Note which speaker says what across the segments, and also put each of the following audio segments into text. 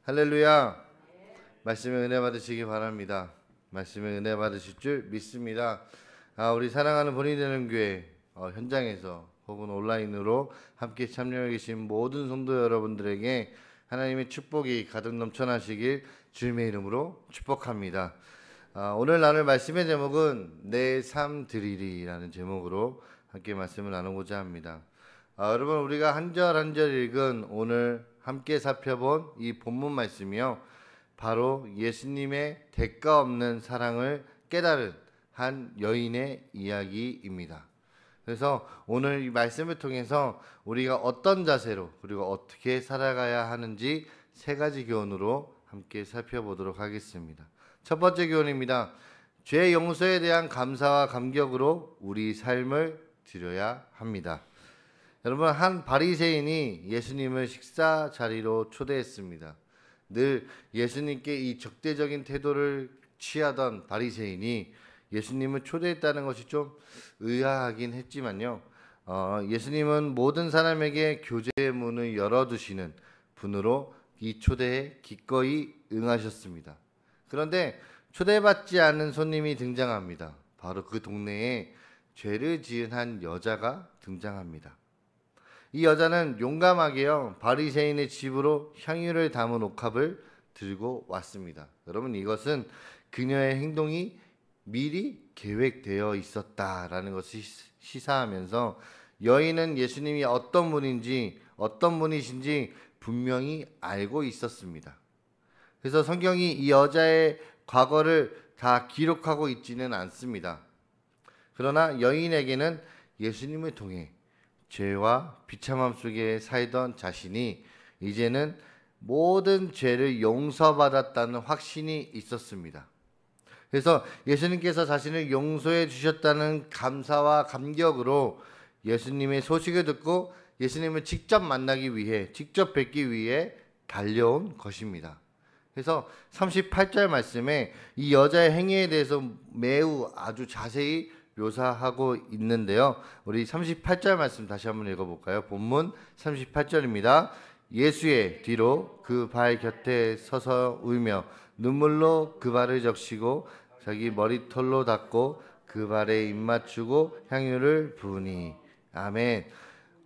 Speaker 1: 할렐루야. 말씀에 은혜 받으시기 바랍니다. 말씀에 은혜 받으실 줄 믿습니다. 우리 사랑하는 본이 되는 교회 현장에서 혹은 온라인으로 함께 참여해 계신 모든 성도 여러분들에게 하나님의 축복이 가득 넘쳐나시길 주님의 이름으로 축복합니다. 오늘 나눌 말씀의 제목은 내 삶 드리리라는 제목으로 함께 말씀을 나누고자 합니다. 여러분, 우리가 한 절 한 절 읽은 오늘 함께 살펴본 이 본문 말씀이요, 바로 예수님의 대가 없는 사랑을 깨달은 한 여인의 이야기입니다. 그래서 오늘 이 말씀을 통해서 우리가 어떤 자세로 그리고 어떻게 살아가야 하는지 세 가지 교훈으로 함께 살펴보도록 하겠습니다. 첫 번째 교훈입니다. 죄 용서에 대한 감사와 감격으로 우리 삶을 드려야 합니다. 여러분, 한 바리새인이 예수님을 식사 자리로 초대했습니다. 늘 예수님께 이 적대적인 태도를 취하던 바리새인이 예수님을 초대했다는 것이 좀 의아하긴 했지만요, 예수님은 모든 사람에게 교제의 문을 열어두시는 분으로 이 초대에 기꺼이 응하셨습니다. 그런데 초대받지 않은 손님이 등장합니다. 바로 그 동네에 죄를 지은 한 여자가 등장합니다. 이 여자는 용감하게요, 바리새인의 집으로 향유를 담은 옥합을 들고 왔습니다. 여러분, 이것은 그녀의 행동이 미리 계획되어 있었다라는 것을 시사하면서 여인은 예수님이 어떤 분인지 어떤 분이신지 분명히 알고 있었습니다. 그래서 성경이 이 여자의 과거를 다 기록하고 있지는 않습니다. 그러나 여인에게는 예수님을 통해 죄와 비참함 속에 살던 자신이 이제는 모든 죄를 용서받았다는 확신이 있었습니다. 그래서 예수님께서 자신을 용서해 주셨다는 감사와 감격으로 예수님의 소식을 듣고 예수님을 직접 만나기 위해, 직접 뵙기 위해 달려온 것입니다. 그래서 38절 말씀에 이 여자의 행위에 대해서 매우 아주 자세히 묘사하고 있는데요, 우리 38절 말씀 다시 한번 읽어볼까요? 본문 38절입니다. 예수의 뒤로 그 발 곁에 서서 울며 눈물로 그 발을 적시고 자기 머리털로 닦고 그 발에 입 맞추고 향유를 부으니. 아멘.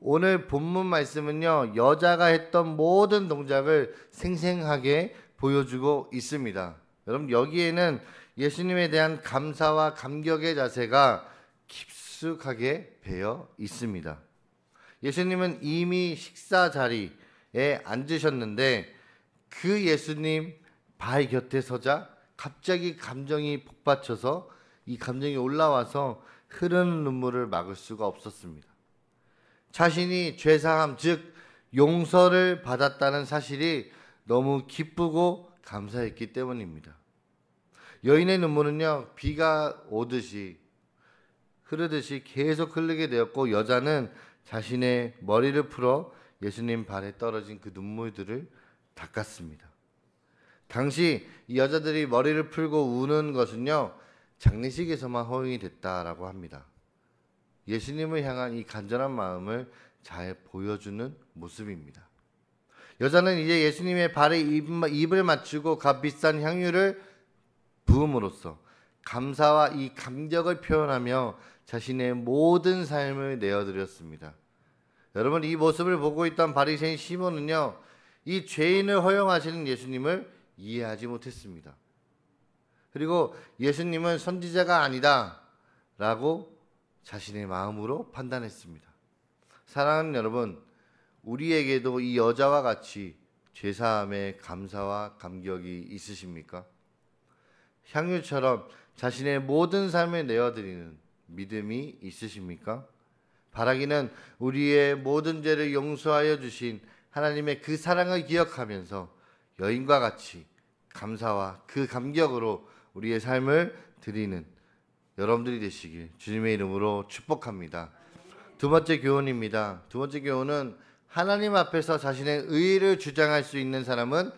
Speaker 1: 오늘 본문 말씀은요, 여자가 했던 모든 동작을 생생하게 보여주고 있습니다. 여러분, 여기에는 예수님에 대한 감사와 감격의 자세가 깊숙하게 배어 있습니다. 예수님은 이미 식사 자리에 앉으셨는데 그 예수님 발 곁에 서자 갑자기 감정이 복받쳐서 이 감정이 올라와서 흐르는 눈물을 막을 수가 없었습니다. 자신이 죄사함, 즉 용서를 받았다는 사실이 너무 기쁘고 감사했기 때문입니다. 여인의 눈물은요, 비가 오듯이 흐르듯이 계속 흐르게 되었고, 여자는 자신의 머리를 풀어 예수님 발에 떨어진 그 눈물들을 닦았습니다. 당시 이 여자들이 머리를 풀고 우는 것은요, 장례식에서만 허용이 됐다라고 합니다. 예수님을 향한 이 간절한 마음을 잘 보여주는 모습입니다. 여자는 이제 예수님의 발에 입을 맞추고 값비싼 향유를 부음으로써 감사와 이 감격을 표현하며 자신의 모든 삶을 내어드렸습니다. 여러분, 이 모습을 보고 있던 바리새인 시몬은요, 이 죄인을 허용하시는 예수님을 이해하지 못했습니다. 그리고 예수님은 선지자가 아니다 라고 자신의 마음으로 판단했습니다. 사랑하는 여러분, 우리에게도 이 여자와 같이 죄사함의 감사와 감격이 있으십니까? 향유처럼 자신의 모든 삶을 내어드리는 믿음이 있으십니까? 바라기는 우리의 모든 죄를 용서하여 주신 하나님의 그 사랑을 기억하면서 여인과 같이 감사와 그 감격으로 우리의 삶을 드리는 여러분들이 되시길 주님의 이름으로 축복합니다. 두 번째 교훈입니다. 두 번째 교훈은 하나님 앞에서 자신의 의의를 주장할 수 있는 사람은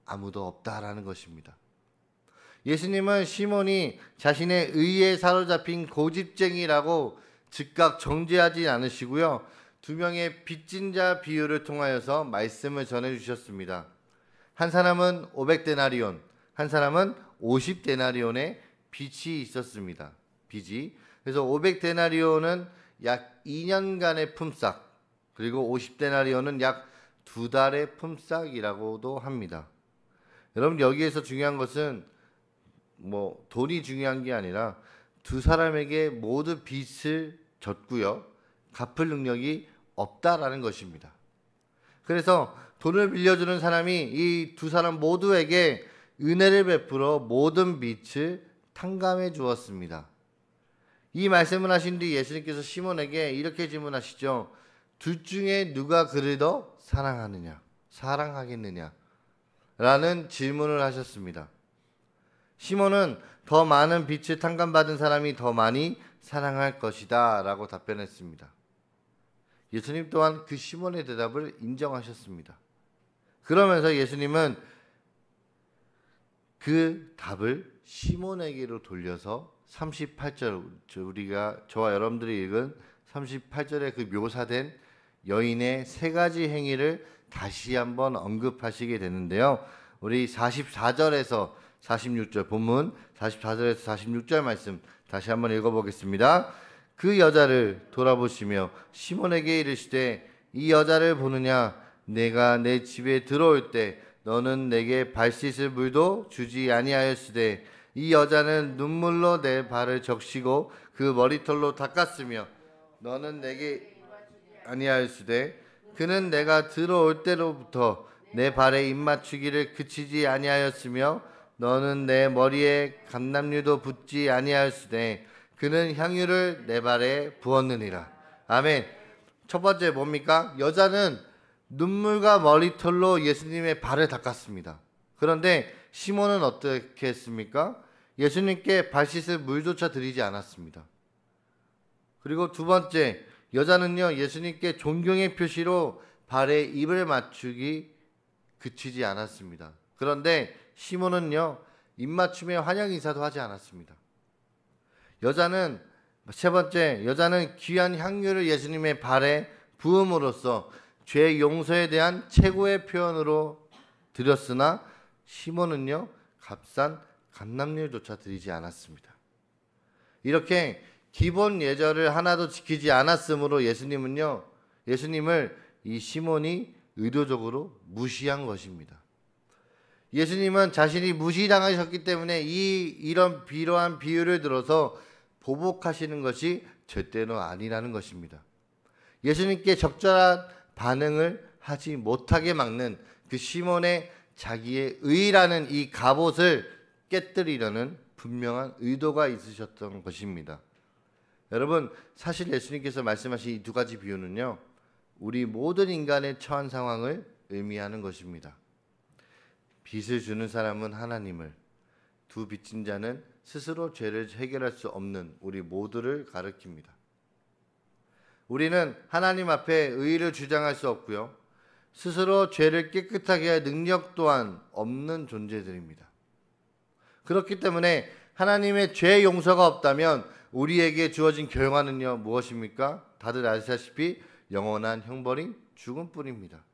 Speaker 1: 아무도 없다라는 것입니다. 예수님은 시몬이 자신의 의에 사로잡힌 고집쟁이라고 즉각 정죄하지 않으시고요, 두 명의 빚진 자 비유를 통하여서 말씀을 전해주셨습니다. 한 사람은 500데나리온, 한 사람은 50데나리온의 빚이 있었습니다. 빚이. 그래서 500데나리온은 약 2년간의 품삯, 그리고 50데나리온은 약 2달의 품삯이라고도 합니다. 여러분, 여기에서 중요한 것은 뭐 돈이 중요한 게 아니라 두 사람에게 모두 빚을 졌고요, 갚을 능력이 없다라는 것입니다. 그래서 돈을 빌려주는 사람이 이 두 사람 모두에게 은혜를 베풀어 모든 빚을 탕감해 주었습니다. 이 말씀을 하신 뒤 예수님께서 시몬에게 이렇게 질문하시죠. 둘 중에 누가 그를 더 사랑하겠느냐? 라는 질문을 하셨습니다. 시몬은 더 많은 빚을 탕감받은 사람이 더 많이 사랑할 것이다 라고 답변했습니다. 예수님 또한 그 시몬의 대답을 인정하셨습니다. 그러면서 예수님은 그 답을 시몬에게로 돌려서 38절, 우리가 저와 여러분들이 읽은 38절에 그 묘사된 여인의 세 가지 행위를 다시 한번 언급하시게 되는데요. 우리 44절에서 46절, 본문 44절에서 46절 말씀 다시 한번 읽어보겠습니다. 그 여자를 돌아보시며 시몬에게 이르시되 이 여자를 보느냐? 내가 내 집에 들어올 때 너는 내게 발 씻을 물도 주지 아니하였으되 이 여자는 눈물로 내 발을 적시고 그 머리털로 닦았으며 너는 내게 아니하였으되 그는 내가 들어올 때로부터 내 발에 입맞추기를 그치지 아니하였으며 너는 내 머리에 감람류도 붓지 아니하였으되 그는 향유를 내 발에 부었느니라. 아멘. 첫 번째 뭡니까? 여자는 눈물과 머리털로 예수님의 발을 닦았습니다. 그런데 시몬은 어떻게 했습니까? 예수님께 발 씻을 물조차 드리지 않았습니다. 그리고 두 번째, 여자는요, 예수님께 존경의 표시로 발에 입을 맞추기 그치지 않았습니다. 그런데 시몬은요, 입맞춤에 환영 인사도 하지 않았습니다. 세 번째, 여자는 귀한 향유를 예수님의 발에 부음으로써 죄 용서에 대한 최고의 표현으로 드렸으나 시몬은요, 값싼 감람류조차 드리지 않았습니다. 이렇게 기본 예절을 하나도 지키지 않았으므로 예수님을 이 시몬이 의도적으로 무시한 것입니다. 예수님은 자신이 무시당하셨기 때문에 이런 이러한 비유를 들어서 보복하시는 것이 절대로 아니라는 것입니다. 예수님께 적절한 반응을 하지 못하게 막는 그 시몬의 자기의 의라는 이 갑옷을 깨뜨리려는 분명한 의도가 있으셨던 것입니다. 여러분, 사실 예수님께서 말씀하신 이 두 가지 비유는요, 우리 모든 인간의 처한 상황을 의미하는 것입니다. 빚을 주는 사람은 하나님을, 두 빚진 자는 스스로 죄를 해결할 수 없는 우리 모두를 가리킵니다. 우리는 하나님 앞에 의의를 주장할 수 없고요, 스스로 죄를 깨끗하게 할 능력 또한 없는 존재들입니다. 그렇기 때문에 하나님의 죄 용서가 없다면 우리에게 주어진 결과는요, 무엇입니까? 다들 아시다시피 영원한 형벌인 죽음뿐입니다.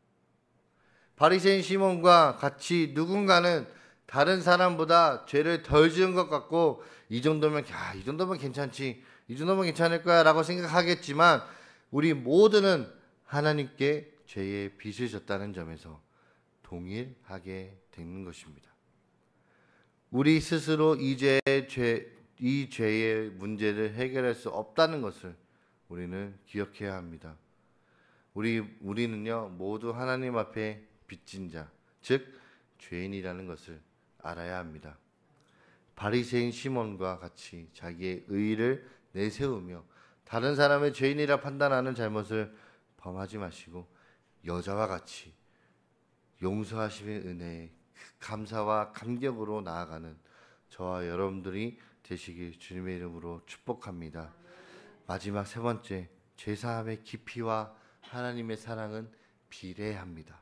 Speaker 1: 바리새인 시몬과 같이 누군가는 다른 사람보다 죄를 덜 지은 것 같고 이 정도면 괜찮지, 이 정도면 괜찮을 거야 라고 생각하겠지만 우리 모두는 하나님께 죄의 빚을 졌다는 점에서 동일하게 되는 것입니다. 우리 스스로 이 죄의 문제를 해결할 수 없다는 것을 우리는 기억해야 합니다. 우리는요, 모두 하나님 앞에 빚진 자, 즉 죄인이라는 것을 알아야 합니다. 바리새인 시몬과 같이 자기의 의의를 내세우며 다른 사람의 죄인이라 판단하는 잘못을 범하지 마시고 여자와 같이 용서하심의 은혜에 감사와 감격으로 나아가는 저와 여러분들이 되시길 주님의 이름으로 축복합니다. 마지막 세 번째, 죄사함의 깊이와 하나님의 사랑은 비례합니다.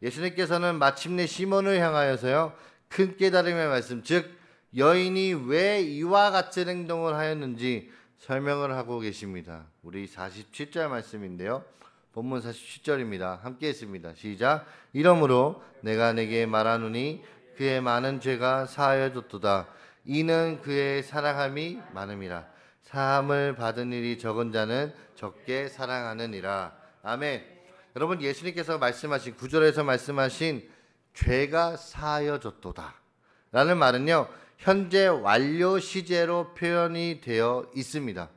Speaker 1: 예수님께서는 마침내 시몬을 향하여서요, 큰 깨달음의 말씀, 즉 여인이 왜 이와 같은 행동을 하였는지 설명을 하고 계십니다. 우리 47절 말씀인데요, 본문 47절입니다. 함께 했습니다. 시작. 이러므로 내가 내게 말하노니 그의 많은 죄가 사하여졌도다. 이는 그의 사랑함이 많음이라. 사함을 받은 일이 적은 자는 적게 사랑하느니라. 아멘. 여러분, 예수님께서 말씀하신 9절에서 말씀하신 죄가 사하여졌도다 라는 말은요, 현재 완료 시제로 표현이 되어 있습니다.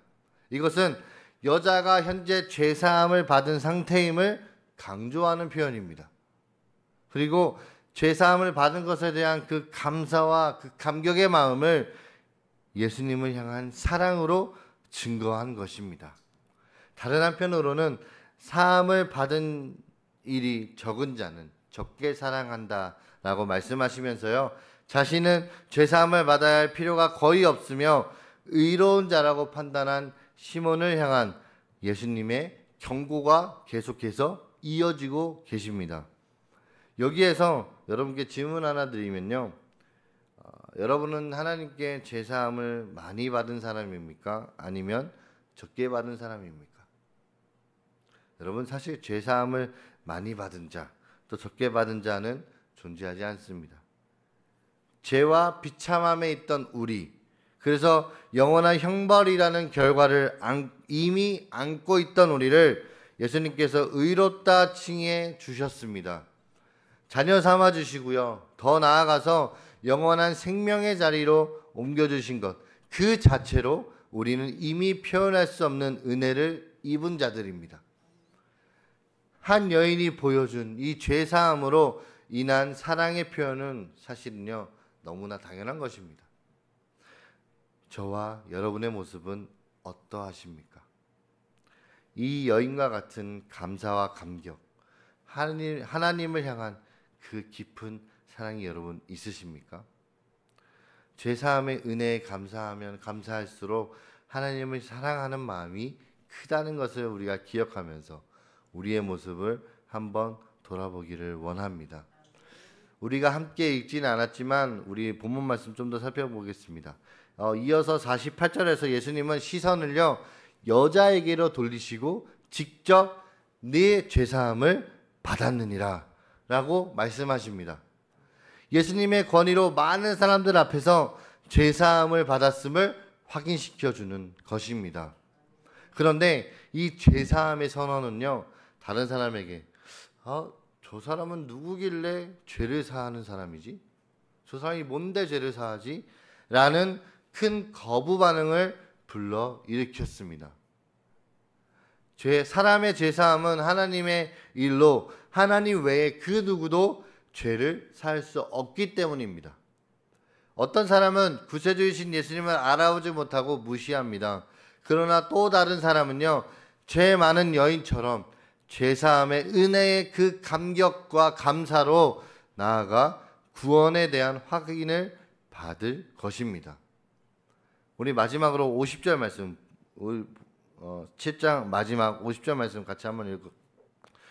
Speaker 1: 이것은 여자가 현재 죄사함을 받은 상태임을 강조하는 표현입니다. 그리고 죄사함을 받은 것에 대한 그 감사와 그 감격의 마음을 예수님을 향한 사랑으로 증거한 것입니다. 다른 한편으로는 사함을 받은 일이 적은 자는 적게 사랑한다 라고 말씀하시면서요, 자신은 죄사함을 받아야 할 필요가 거의 없으며 의로운 자라고 판단한 시몬을 향한 예수님의 경고가 계속해서 이어지고 계십니다. 여기에서 여러분께 질문 하나 드리면요, 여러분은 하나님께 죄사함을 많이 받은 사람입니까? 아니면 적게 받은 사람입니까? 여러분, 사실 죄사함을 많이 받은 자, 또 적게 받은 자는 존재하지 않습니다. 죄와 비참함에 있던 우리, 그래서 영원한 형벌이라는 결과를 이미 안고 있던 우리를 예수님께서 의롭다 칭해 주셨습니다. 자녀 삼아 주시고요, 더 나아가서 영원한 생명의 자리로 옮겨주신 것, 그 자체로 우리는 이미 표현할 수 없는 은혜를 입은 자들입니다. 한 여인이 보여준 이 죄사함으로 인한 사랑의 표현은 사실은요, 너무나 당연한 것입니다. 저와 여러분의 모습은 어떠하십니까? 이 여인과 같은 감사와 감격, 하나님을 향한 그 깊은 사랑이 여러분 있으십니까? 죄사함의 은혜에 감사하면 감사할수록 하나님을 사랑하는 마음이 크다는 것을 우리가 기억하면서 우리의 모습을 한번 돌아보기를 원합니다. 우리가 함께 읽지는 않았지만 우리 본문 말씀 좀 더 살펴보겠습니다. 이어서 48절에서 예수님은 시선을요, 여자에게로 돌리시고 직접 네 죄사함을 받았느니라 라고 말씀하십니다. 예수님의 권위로 많은 사람들 앞에서 죄사함을 받았음을 확인시켜주는 것입니다. 그런데 이 죄사함의 선언은요, 다른 사람에게 저 사람은 누구길래 죄를 사하는 사람이지? 저 사람이 뭔데 죄를 사하지? 라는 큰 거부 반응을 불러일으켰습니다. 사람의 죄사함은 하나님의 일로 하나님 외에 그 누구도 죄를 사할 수 없기 때문입니다. 어떤 사람은 구세주이신 예수님을 알아보지 못하고 무시합니다. 그러나 또 다른 사람은요, 죄 많은 여인처럼 죄사함의 은혜의 그 감격과 감사로 나아가 구원에 대한 확인을 받을 것입니다. 우리 마지막으로 50절 말씀, 7장 마지막 50절 말씀 같이 한번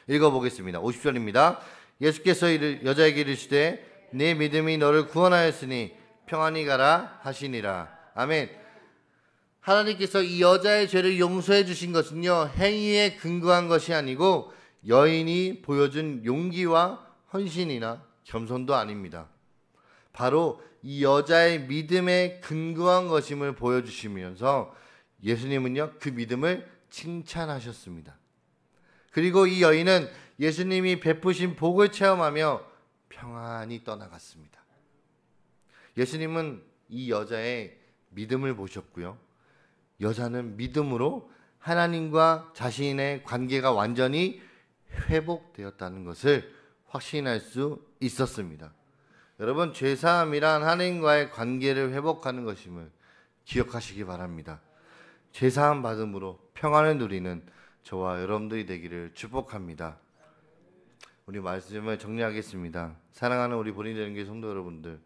Speaker 1: 읽어보겠습니다. 50절입니다. 예수께서 여자에게 이르시되 네 믿음이 너를 구원하였으니 평안히 가라 하시니라. 아멘. 하나님께서 이 여자의 죄를 용서해 주신 것은요, 행위에 근거한 것이 아니고 여인이 보여준 용기와 헌신이나 겸손도 아닙니다. 바로 이 여자의 믿음에 근거한 것임을 보여주시면서 예수님은요, 그 믿음을 칭찬하셨습니다. 그리고 이 여인은 예수님이 베푸신 복을 체험하며 평안히 떠나갔습니다. 예수님은 이 여자의 믿음을 보셨고요, 여자는 믿음으로 하나님과 자신의 관계가 완전히 회복되었다는 것을 확신할 수 있었습니다. 여러분, 죄사함이란 하나님과의 관계를 회복하는 것임을 기억하시기 바랍니다. 죄사함 받음으로 평안을 누리는 저와 여러분들이 되기를 축복합니다. 우리 말씀을 정리하겠습니다. 사랑하는 우리 본인 되는 게 성도 여러분들,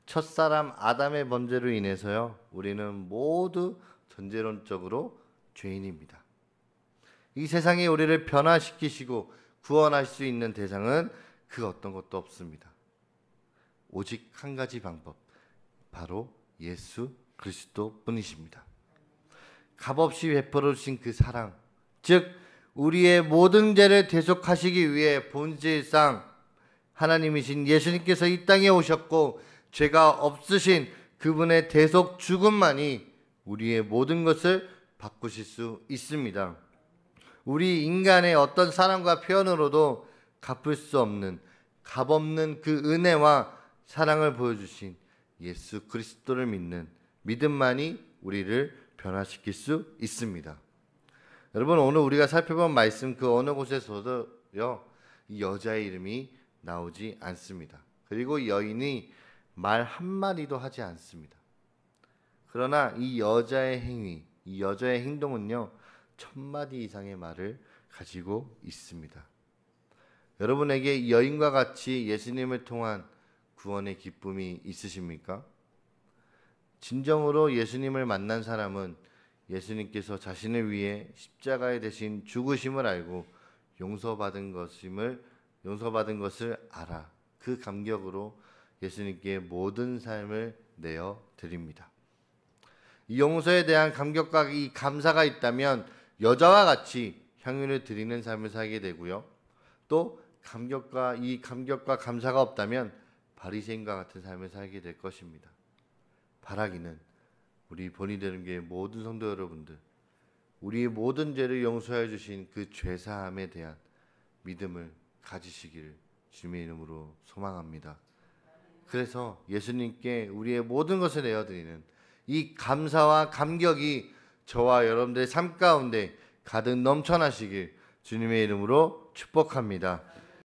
Speaker 1: 첫사람 아담의 범죄로 인해서요, 우리는 모두 전제론적으로 죄인입니다. 이 세상에 우리를 변화시키시고 구원할 수 있는 대상은 그 어떤 것도 없습니다. 오직 한 가지 방법, 바로 예수 그리스도 뿐이십니다. 값없이 베풀어 주신 그 사랑, 즉 우리의 모든 죄를 대속하시기 위해 본질상 하나님이신 예수님께서 이 땅에 오셨고 죄가 없으신 그분의 대속 죽음만이 우리의 모든 것을 바꾸실 수 있습니다. 우리 인간의 어떤 사랑과 표현으로도 갚을 수 없는 값없는 그 은혜와 사랑을 보여주신 예수 그리스도를 믿는 믿음만이 우리를 변화시킬 수 있습니다. 여러분, 오늘 우리가 살펴본 말씀 그 어느 곳에서도요 이 여자의 이름이 나오지 않습니다. 그리고 여인이 말 한마디도 하지 않습니다. 그러나 이 여자의 행위, 이 여자의 행동은요 1000마디 이상의 말을 가지고 있습니다. 여러분에게 이 여인과 같이 예수님을 통한 구원의 기쁨이 있으십니까? 진정으로 예수님을 만난 사람은 예수님께서 자신을 위해 십자가에 대신 죽으심을 알고 용서받은 것을 알아 그 감격으로 예수님께 모든 삶을 내어 드립니다. 이 용서에 대한 감격과 이 감사가 있다면 여자와 같이 향유를 드리는 삶을 살게 되고요. 또 감격과 감사가 없다면 바리새인과 같은 삶을 살게 될 것입니다. 바라기는 우리 본이 되는 교회 모든 성도 여러분들, 우리의 모든 죄를 용서해 주신 그 죄사함에 대한 믿음을 가지시기를 주님의 이름으로 소망합니다. 그래서 예수님께 우리의 모든 것을 내어드리는 이 감사와 감격이 저와 여러분들의 삶 가운데 가득 넘쳐나시길 주님의 이름으로 축복합니다.